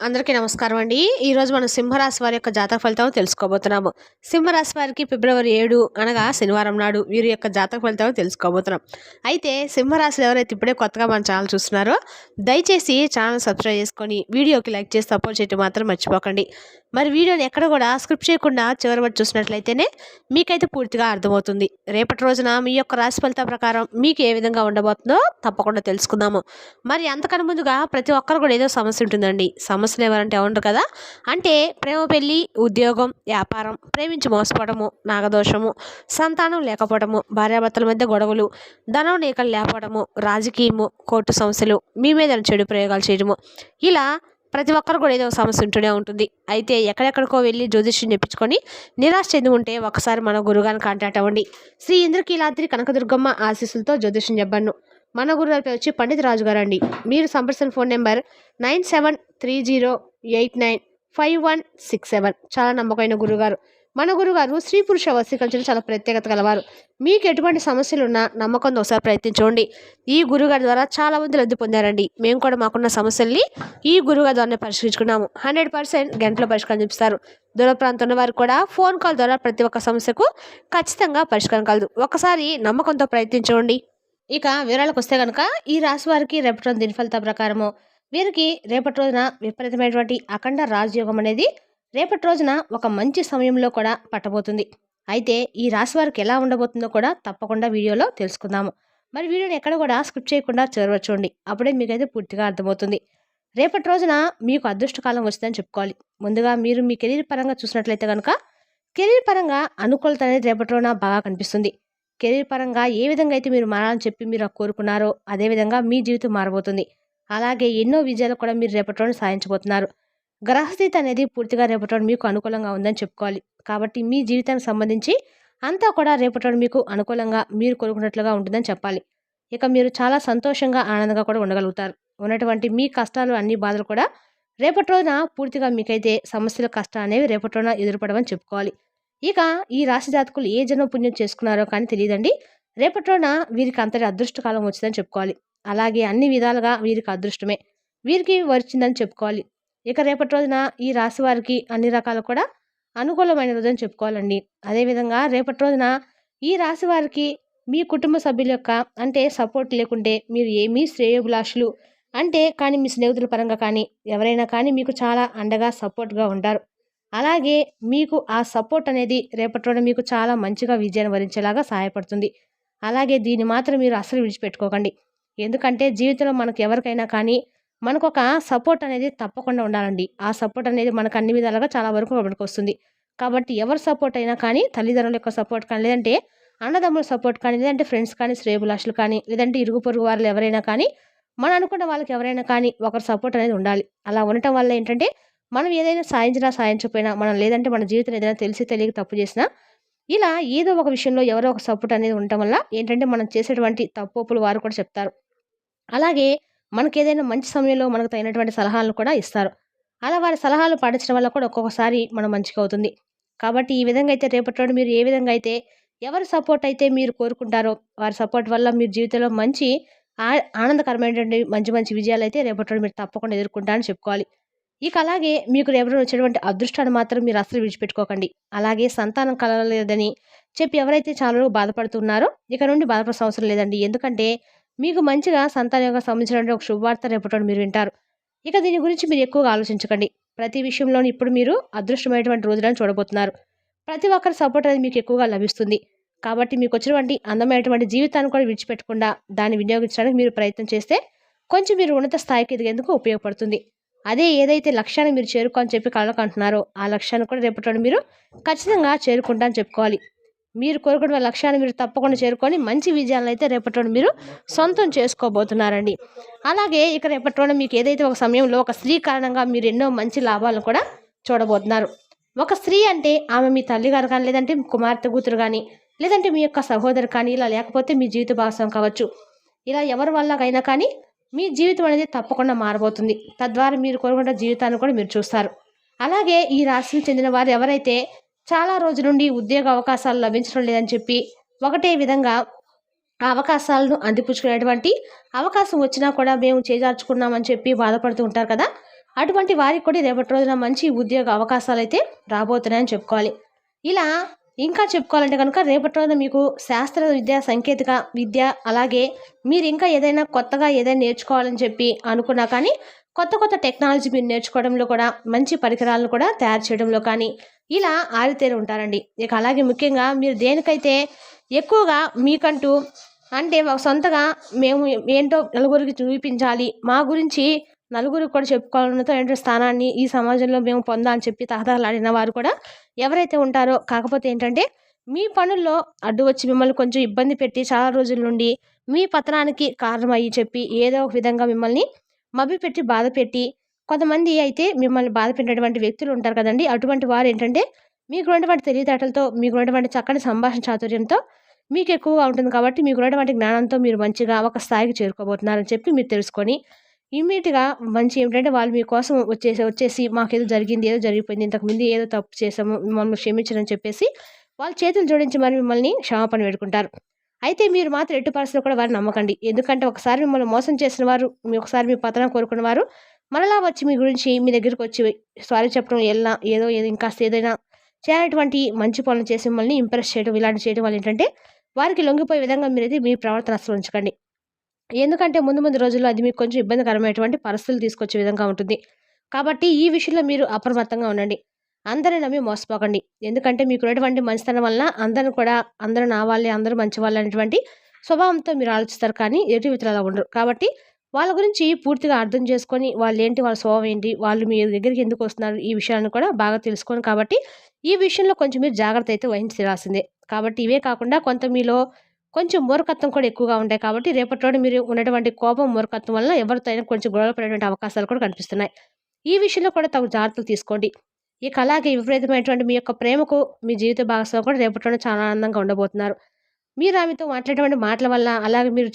అందరికీ నమస్కారం అండి. ఈరోజు మనం సింహరాశి వారి యొక్క జాతక ఫలితాలు తెలుసుకోబోతున్నాము. సింహరాశి వారికి ఫిబ్రవరి 7 అనగా శనివారం నాడు వీరి యొక్క జాతక ఫలితాలు తెలుసుకోబోతున్నాం. అయితే సింహరాశిలో ఎవరైతే ఇప్పుడే కొత్తగా మన ఛానల్ చూస్తున్నారో దయచేసి ఛానల్ సబ్స్క్రైబ్ చేసుకొని వీడియోకి లైక్ చేసి సపోర్ట్ చేయడం మాత్రం మర్చిపోకండి. మరి వీడియోని ఎక్కడ కూడా స్క్రిప్ట్ చేయకుండా చివరి వరకు చూసినట్లయితేనే మీకైతే పూర్తిగా అర్థమవుతుంది. రేపటి రోజున మీ యొక్క రాశి ఫలితం ప్రకారం మీకు ఏ విధంగా ఉండబోతుందో తప్పకుండా తెలుసుకుందాము. మరి అంతకన్నా ముందుగా ప్రతి ఒక్కరు కూడా ఏదో సమస్య ఉంటుందండి. సమస్యలు ఎవరంటే ఉండరు కదా. అంటే ప్రేమ, పెళ్లి, ఉద్యోగం, వ్యాపారం, ప్రేమించి మోసపోవడము, నాగదోషము, సంతానం లేకపోవడము, భార్యాభర్తల మధ్య గొడవలు, ధనం నీకలు లేకపోవడము, రాజకీయము, కోర్టు సమస్యలు, మీ మీద చెడు ప్రయోగాలు చేయడము, ఇలా ప్రతి ఒక్కరు కూడా ఏదో సమస్య ఉంటూనే ఉంటుంది. అయితే ఎక్కడెక్కడికో వెళ్ళి జ్యోతిష్యం చెప్పించుకొని నిరాశ చెంది ఉంటే ఒకసారి మన గురుగారిని కాంటాక్ట్ అవ్వండి. శ్రీ ఇంద్రకీలాద్రి కనకదుర్గమ్మ ఆశీస్సులతో జ్యోతిష్యం చెప్పాను. మన గురుగారి పేరు వచ్చి పండిత్ రాజు గారు అండి. మీరు సంప్రదించిన ఫోన్ నెంబర్ 9730895167. చాలా నమ్మకమైన గురుగారు. మన గురుగారు స్త్రీ పురుష వశీకరించడం చాలా ప్రత్యేకత గలవారు. మీకు ఎటువంటి సమస్యలు ఉన్నా నమ్మకంతో ఒకసారి ప్రయత్నించండి. ఈ గురుగారి ద్వారా చాలా మంది లబ్ధి పొందారండి. మేము కూడా మాకున్న సమస్యల్ని ఈ గురుగారి ద్వారానే పరిష్కరించుకున్నాము. 100% గంటలో పరిష్కారం చూపిస్తారు. దూర ప్రాంతం ఉన్న వారు కూడా ఫోన్ కాల్ ద్వారా ప్రతి ఒక్క సమస్యకు ఖచ్చితంగా పరిష్కారం కలదు. ఒకసారి నమ్మకంతో ప్రయత్నించండి. ఇక వివరాలకు వస్తే కనుక ఈ రాశి వారికి రేపటి రోజు దిన ఫలితాల ప్రకారము వీరికి రేపటి రోజున విపరీతమైనటువంటి అఖండ రాజయోగం అనేది రేపటి రోజున ఒక మంచి సమయంలో కూడా పట్టబోతుంది. అయితే ఈ రాశి వారికి ఎలా ఉండబోతుందో కూడా తప్పకుండా వీడియోలో తెలుసుకుందాము. మరి వీడియోని ఎక్కడ కూడా స్కిప్ చేయకుండా చూడవచ్చండి. అప్పుడే మీకైతే పూర్తిగా అర్థమవుతుంది. రేపటి రోజున మీకు అదృష్టకాలం వస్తుందని చెప్పుకోవాలి. ముందుగా మీరు మీ కెరీర్ పరంగా చూసినట్లయితే కనుక కెరీర్ పరంగా అనుకూలత అనేది రేపటి రోజున బాగా కనిపిస్తుంది. కెరీర్ పరంగా ఏ విధంగా అయితే మీరు మారాలని చెప్పి మీరు కోరుకున్నారో అదేవిధంగా మీ జీవితం మారబోతుంది. అలాగే ఎన్నో విజయాలు కూడా మీరు రేపటి రోజున సాధించబోతున్నారు. గ్రహస్థితి అనేది పూర్తిగా రేపటి రోజున మీకు అనుకూలంగా ఉందని చెప్పుకోవాలి. కాబట్టి మీ జీవితానికి సంబంధించి అంతా కూడా రేపటి రోజున మీకు అనుకూలంగా మీరు కోరుకున్నట్లుగా ఉంటుందని చెప్పాలి. ఇక మీరు చాలా సంతోషంగా ఆనందంగా కూడా ఉండగలుగుతారు. ఉన్నటువంటి మీ కష్టాలు అన్ని బాధలు కూడా రేపటి రోజున పూర్తిగా మీకైతే సమస్యల కష్టాలు అనేవి రేపటి రోజున ఎదురుపడవని చెప్పుకోవాలి. ఇక ఈ రాశి జాతకులు ఏ జన్మ పుణ్యం చేసుకున్నారో కానీ తెలియదండి. రేపటి రోజున వీరికి అంతటి అదృష్టకాలం వచ్చిందని చెప్పుకోవాలి. అలాగే అన్ని విధాలుగా వీరికి అదృష్టమే వీరికి వచ్చిందని చెప్పుకోవాలి. ఇక రేపటి రోజున ఈ రాశి వారికి అన్ని రకాలు కూడా అనుకూలమైన రోజని చెప్పుకోవాలండి. అదేవిధంగా రేపటి రోజున ఈ రాశి వారికి మీ కుటుంబ సభ్యుల యొక్క అంటే సపోర్ట్ లేకుంటే మీరు ఏమీ శ్రేయోభిలాషులు అంటే కానీ మీ స్నేహితుల పరంగా కానీ ఎవరైనా కానీ మీకు చాలా అండగా సపోర్ట్గా ఉంటారు. అలాగే మీకు ఆ సపోర్ట్ అనేది రేపటి రోజున మీకు చాలా మంచిగా విజయాన్ని వరించేలాగా సహాయపడుతుంది. అలాగే దీన్ని మాత్రం మీరు అస్సలు విడిచిపెట్టుకోకండి. ఎందుకంటే జీవితంలో మనకు ఎవరికైనా కానీ మనకు ఒక సపోర్ట్ అనేది తప్పకుండా ఉండాలండి. ఆ సపోర్ట్ అనేది మనకు అన్ని విధాలుగా చాలా వరకు మనకు వస్తుంది. కాబట్టి ఎవరి సపోర్ట్ అయినా కానీ తల్లిదండ్రుల యొక్క సపోర్ట్ కానీ లేదంటే అన్నదమ్ముల సపోర్ట్ కానీ లేదంటే ఫ్రెండ్స్ కానీ శ్రేయోభిలాషులు కానీ లేదంటే ఇరుగు పొరుగు వారు ఎవరైనా కానీ మనం అనుకున్న వాళ్ళకి ఎవరైనా కానీ ఒకరి సపోర్ట్ అనేది ఉండాలి. అలా ఉండటం వల్ల ఏంటంటే మనం ఏదైనా సాయించినా సాయించకపోయినా మనం లేదంటే మన జీవితం ఏదైనా తెలిసి తెలియక తప్పు చేసినా ఇలా ఏదో ఒక విషయంలో ఎవరో ఒక సపోర్ట్ అనేది ఉండటం వల్ల ఏంటంటే మనం చేసేటువంటి తప్పులు వారు కూడా చెప్తారు. అలాగే మనకి ఏదైనా మంచి సమయంలో మనకు తగినటువంటి సలహాలను కూడా ఇస్తారు. అలా వారి సలహాలు పాటించడం వల్ల కూడా ఒక్కొక్కసారి మనం మంచిగా అవుతుంది. కాబట్టి ఈ విధంగా అయితే రేపటి రోజు మీరు ఏ విధంగా అయితే ఎవరి సపోర్ట్ అయితే మీరు కోరుకుంటారో వారి సపోర్ట్ వల్ల మీరు జీవితంలో మంచి ఆనందకరమైనటువంటి మంచి మంచి విజయాలు అయితే రేపటి రోజు మీరు తప్పకుండా ఎదుర్కొంటారని చెప్పుకోవాలి. ఇక అలాగే మీకు రేపటి వచ్చేటువంటి అదృష్టాన్ని మాత్రం మీరు అస్సలు విడిచిపెట్టుకోకండి. అలాగే సంతానం కలగలేదని చెప్పి ఎవరైతే చాలా బాధపడుతున్నారో ఇక నుండి బాధపడాల్సిన అవసరం లేదండి. ఎందుకంటే మీకు మంచిగా సంతానంగా సంబంధించినటువంటి ఒక శుభవార్త రేపటి మీరు వింటారు. ఇక దీని గురించి మీరు ఎక్కువగా ఆలోచించకండి. ప్రతి విషయంలోని ఇప్పుడు మీరు అదృష్టమైనటువంటి రోజులను చూడబోతున్నారు. ప్రతి ఒక్కరి సపోర్ట్ అనేది మీకు ఎక్కువగా లభిస్తుంది. కాబట్టి మీకు వచ్చినటువంటి అందమైనటువంటి జీవితాన్ని కూడా విడిచిపెట్టకుండా దాన్ని వినియోగించడానికి మీరు ప్రయత్నం చేస్తే కొంచెం మీరు ఉన్నత స్థాయికి ఎదిగేందుకు ఉపయోగపడుతుంది. అదే ఏదైతే లక్ష్యాన్ని మీరు చేరుకోని చెప్పి కళ్ళకు అంటున్నారో ఆ లక్ష్యాన్ని కూడా రేపటి మీరు ఖచ్చితంగా చేరుకుంటారని చెప్పుకోవాలి. మీరు కోరుకున్న లక్ష్యాన్ని మీరు తప్పకుండా చేరుకొని మంచి విజయాలను అయితే రేపటి మీరు సొంతం చేసుకోబోతున్నారండి. అలాగే ఇక రేపటి మీకు ఏదైతే ఒక సమయంలో ఒక స్త్రీ కారణంగా మీరు ఎన్నో మంచి లాభాలను కూడా చూడబోతున్నారు. ఒక స్త్రీ అంటే ఆమె మీ తల్లిగారు కానీ లేదంటే కుమార్తె కూతురు కానీ లేదంటే మీ యొక్క సహోదరు కానీ ఇలా లేకపోతే మీ జీవిత భాగస్వామి కావచ్చు. ఇలా ఎవరి వల్ల అయినా కానీ మీ జీవితం అనేది తప్పకుండా మారబోతుంది. తద్వారా మీరు కోరుకున్న జీవితాన్ని కూడా మీరు చూస్తారు. అలాగే ఈ రాశికి చెందిన వారు ఎవరైతే చాలా రోజుల నుండి ఉద్యోగ అవకాశాలు లభించడం లేదని చెప్పి ఒకటే విధంగా ఆ అవకాశాలను అందిపుచ్చుకునేటువంటి అవకాశం వచ్చినా కూడా మేము చేజార్చుకున్నామని చెప్పి బాధపడుతూ ఉంటారు కదా. అటువంటి వారికి కూడా రేపటి రోజున మంచి ఉద్యోగ అవకాశాలైతే రాబోతున్నాయని చెప్పుకోవాలి. ఇలా ఇంకా చెప్పుకోవాలంటే కనుక రేపటి రోజున మీకు శాస్త్ర విద్య, సాంకేతిక విద్య, అలాగే మీరు ఇంకా ఏదైనా కొత్తగా ఏదైనా నేర్చుకోవాలని చెప్పి అనుకున్నా కానీ కొత్త కొత్త టెక్నాలజీ మీరు నేర్చుకోవడంలో కూడా మంచి పరికరాలను కూడా తయారు చేయడంలో కానీ ఇలా ఆరితేరి ఉంటారండి. ఇక అలాగే ముఖ్యంగా మీరు దేనికైతే ఎక్కువగా మీకంటూ అంటే సొంతగా మేము ఏంటో నలుగురికి చూపించాలి, మా గురించి నలుగురికి కూడా చెప్పుకోవాలన్నతో ఏంటో స్థానాన్ని ఈ సమాజంలో మేము పొందాలని చెప్పి తహతహలాడిన వారు కూడా ఎవరైతే ఉంటారో, కాకపోతే ఏంటంటే మీ పనుల్లో అడ్డు వచ్చి మిమ్మల్ని కొంచెం ఇబ్బంది పెట్టి చాలా రోజుల నుండి మీ పతనానికి కారణమయ్యి చెప్పి ఏదో ఒక విధంగా మిమ్మల్ని మభ్యపెట్టి బాధ పెట్టి కొంతమంది అయితే మిమ్మల్ని బాధ పెట్టినటువంటి వ్యక్తులు ఉంటారు కదండి. అటువంటి వారు ఏంటంటే మీకున్నటువంటి తెలివితేటలతో, మీకున్నటువంటి చక్కని సంభాషణ చాతుర్యంతో మీకు ఎక్కువగా ఉంటుంది కాబట్టి మీకున్నటువంటి జ్ఞానంతో మీరు మంచిగా ఒక స్థాయికి చేరుకోబోతున్నారని చెప్పి మీరు తెలుసుకొని ఇమ్మీడియట్గా మంచి ఏమిటంటే వాళ్ళు మీకోసం వచ్చేసి మాకేదో జరిగింది, ఏదో జరిగిపోయింది, ఇంతకుముందు ఏదో తప్పు చేసాము, మమ్మల్ని క్షమించని చెప్పేసి వాళ్ళ చేతులు జోడించి మరి మిమ్మల్ని క్షమాపణ వేడుకుంటారు. అయితే మీరు మాత్రం ఎట్టి పరిస్థితుల్లో కూడా వారిని నమ్మకండి. ఎందుకంటే ఒకసారి మిమ్మల్ని మోసం చేసిన వారు, ఒకసారి మీ పతనం కోరుకున్న వారు మరలా వచ్చి మీ గురించి మీ దగ్గరికి వచ్చి సారీ చెప్పడం ఏదో ఇంకాస్త ఏదైనా చేయనటువంటి మంచి పనులు చేసి మిమ్మల్ని ఇంప్రెస్ చేయడం, ఇలాంటి చేయడం వల్ల ఏంటంటే వారికి లొంగిపోయే విధంగా మీరైతే మీ ప్రవర్తన అసలు ఉంచకండి. ఎందుకంటే ముందు ముందు రోజుల్లో అది మీకు కొంచెం ఇబ్బందికరమైనటువంటి పరిస్థితులు తీసుకొచ్చే విధంగా ఉంటుంది. కాబట్టి ఈ విషయంలో మీరు అప్రమత్తంగా ఉండండి. అందరిని నమ్మి మోసపోకండి. ఎందుకంటే మీకున్నటువంటి మంచితనం వల్ల అందరూ నా వాళ్ళే, అందరూ మంచి వాళ్ళే అనేటువంటి స్వభావంతో మీరు ఆలోచిస్తారు. కానీ ఎదుటి వ్యక్తులు అలా ఉండరు. కాబట్టి వాళ్ళ గురించి పూర్తిగా అర్థం చేసుకొని వాళ్ళేంటి, వాళ్ళ స్వభావం ఏంటి, వాళ్ళు మీ దగ్గరికి ఎందుకు వస్తున్నారు, ఈ విషయాలను కూడా బాగా తెలుసుకోండి. కాబట్టి ఈ విషయంలో కొంచెం మీరు జాగ్రత్త అయితే వహించి తీరాల్సిందే. కాబట్టి ఇవే కాకుండా కొంత మీలో కొంచెం మూర్ఖత్వం కూడా ఎక్కువగా ఉంటాయి. కాబట్టి రేపటి రోజు మీరు ఉన్నటువంటి కోపం, మూర్ఖత్వం వల్ల ఎవరితో అయినా కొంచెం గొడవ పడేటువంటి అవకాశాలు కూడా కనిపిస్తున్నాయి. ఈ విషయంలో కూడా తగు జాగ్రత్తలు తీసుకోండి. ఇక అలాగే విపరీతమైనటువంటి మీ యొక్క ప్రేమకు మీ జీవిత భాగస్వామి కూడా రేపటి రోజున చాలా ఆనందంగా ఉండబోతున్నారు. మీరు ఆమెతో మాట్లాడేటువంటి మాటల వల్ల, అలాగే మీరు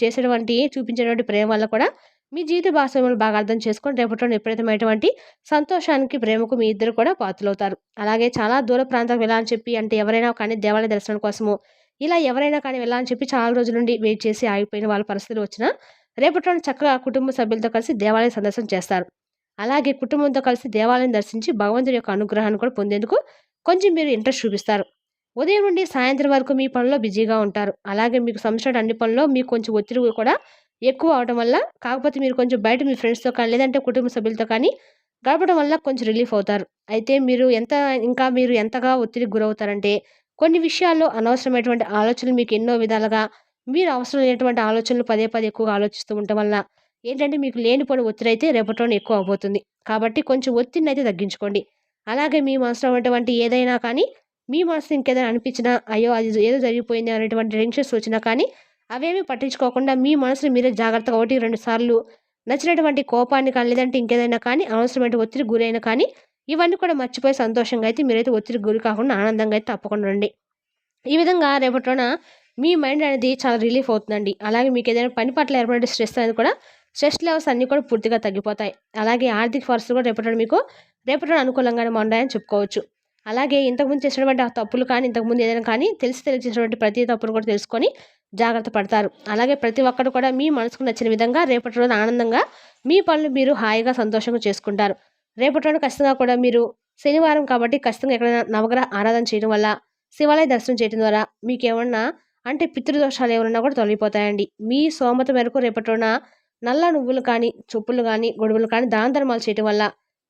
చూపించేటువంటి ప్రేమ వల్ల కూడా మీ జీవిత భాగస్వాములు బాగా అర్థం చేసుకొని రేపటి రోజున విపరీతమైనటువంటి సంతోషానికి, ప్రేమకు మీ ఇద్దరు కూడా పాత్రలవుతారు. అలాగే చాలా దూర ప్రాంతాలకు వెళ్ళాలని చెప్పి అంటే ఎవరైనా కానీ దేవాలయ దర్శనం కోసము ఇలా ఎవరైనా కానీ వెళ్ళాలని చెప్పి చాలా రోజుల నుండి వెయిట్ చేసి ఆగిపోయిన వాళ్ళ పరిస్థితులు వచ్చినా రేపటి రోజున చక్కగా కుటుంబ సభ్యులతో కలిసి దేవాలయ సందర్శన చేస్తారు. అలాగే కుటుంబంతో కలిసి దేవాలయం దర్శించి భగవంతుడి యొక్క అనుగ్రహాన్ని కూడా పొందేందుకు కొంచెం మీరు ఇంట్రెస్ట్ చూపిస్తారు. ఉదయం నుండి సాయంత్రం వరకు మీ పనుల్లో బిజీగా ఉంటారు. అలాగే మీకు సంవత్సరం అన్ని పనుల్లో మీకు కొంచెం ఒత్తిడి కూడా ఎక్కువ అవడం వల్ల, కాకపోతే మీరు కొంచెం బయట మీ ఫ్రెండ్స్తో కానీ లేదంటే కుటుంబ సభ్యులతో కానీ గడపడం వల్ల కొంచెం రిలీఫ్ అవుతారు. అయితే మీరు ఎంతగా ఒత్తిడికి గురవుతారంటే కొన్ని విషయాల్లో అనవసరమైనటువంటి ఆలోచనలు మీకు ఎన్నో విధాలుగా మీరు అవసరం లేనటువంటి ఆలోచనలు పదే పదే ఎక్కువగా ఆలోచిస్తూ ఉండటం వల్ల ఏంటంటే మీకు లేనిపోని ఒత్తిడి అయితే రేపటిలోనే ఎక్కువ అవబోతుంది. కాబట్టి కొంచెం ఒత్తిడిని అయితే తగ్గించుకోండి. అలాగే మీ మనసులో ఉన్నటువంటి ఏదైనా కానీ మీ మనసులో ఇంకేదైనా అనిపించినా, అయ్యో అది ఏదో జరిగిపోయింది అనేటువంటి టెన్షన్స్ వచ్చినా కానీ అవేమీ పట్టించుకోకుండా మీ మనసుని మీరే జాగ్రత్తగా 1-2 సార్లు నచ్చినటువంటి కోపాన్ని కానీ లేదంటే ఇంకేదైనా కానీ అనవసరమైన ఒత్తిడికి గురైనా కానీ ఇవన్నీ కూడా మర్చిపోయి సంతోషంగా అయితే మీరైతే ఒత్తిడికి గురి కాకుండా ఆనందంగా అయితే తప్పకుండా ఉండండి. ఈ విధంగా రేపటిలోన మీ మైండ్ అనేది చాలా రిలీఫ్ అవుతుందండి. అలాగే మీకు ఏదైనా పని పట్ల ఏర్పడే స్ట్రెస్ అనేది కూడా స్ట్రెస్ లెవెల్స్ అన్నీ కూడా పూర్తిగా తగ్గిపోతాయి. అలాగే ఆర్థిక పరిస్థితులు కూడా రేపటిలోన అనుకూలంగానే ఉన్నాయని చెప్పుకోవచ్చు. అలాగే ఇంతకుముందు చేసినటువంటి ఆ తప్పులు కానీ ఇంతకుముందు ఏదైనా కానీ తెలిసినటువంటి ప్రతి తప్పును కూడా తెలుసుకొని జాగ్రత్త పడతారు. అలాగే ప్రతి ఒక్కరు కూడా మీ మనసుకు నచ్చిన విధంగా రేపటి రోజున ఆనందంగా మీ పనులు మీరు హాయిగా సంతోషంగా చేసుకుంటారు. రేపటి రోజున ఖచ్చితంగా కూడా మీరు శనివారం కాబట్టి ఖచ్చితంగా ఎక్కడైనా నవగ్రహ ఆరాధన చేయడం వల్ల, శివాలయ దర్శనం చేయడం ద్వారా మీకేమన్నా అంటే పితృదోషాలు ఏమన్నా కూడా తొలగిపోతాయండి. మీ స్తోమత మేరకు రేపటి రోజున నల్ల నువ్వులు కానీ, చొప్పులు కానీ, గొడుగులు కానీ దాన ధర్మాలు చేయడం వల్ల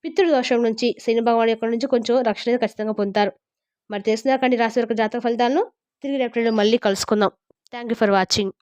పితృదోషం నుంచి, శని భగవాన్ యొక్క నుంచి కొంచెం రక్షణ అయితే ఖచ్చితంగా పొందుతారు. మరి తెలిసిందాకండి రాశి వరకు జాతక ఫలితాలను తిరిగి రేపటి మళ్ళీ కలుసుకుందాం. Thank you for watching.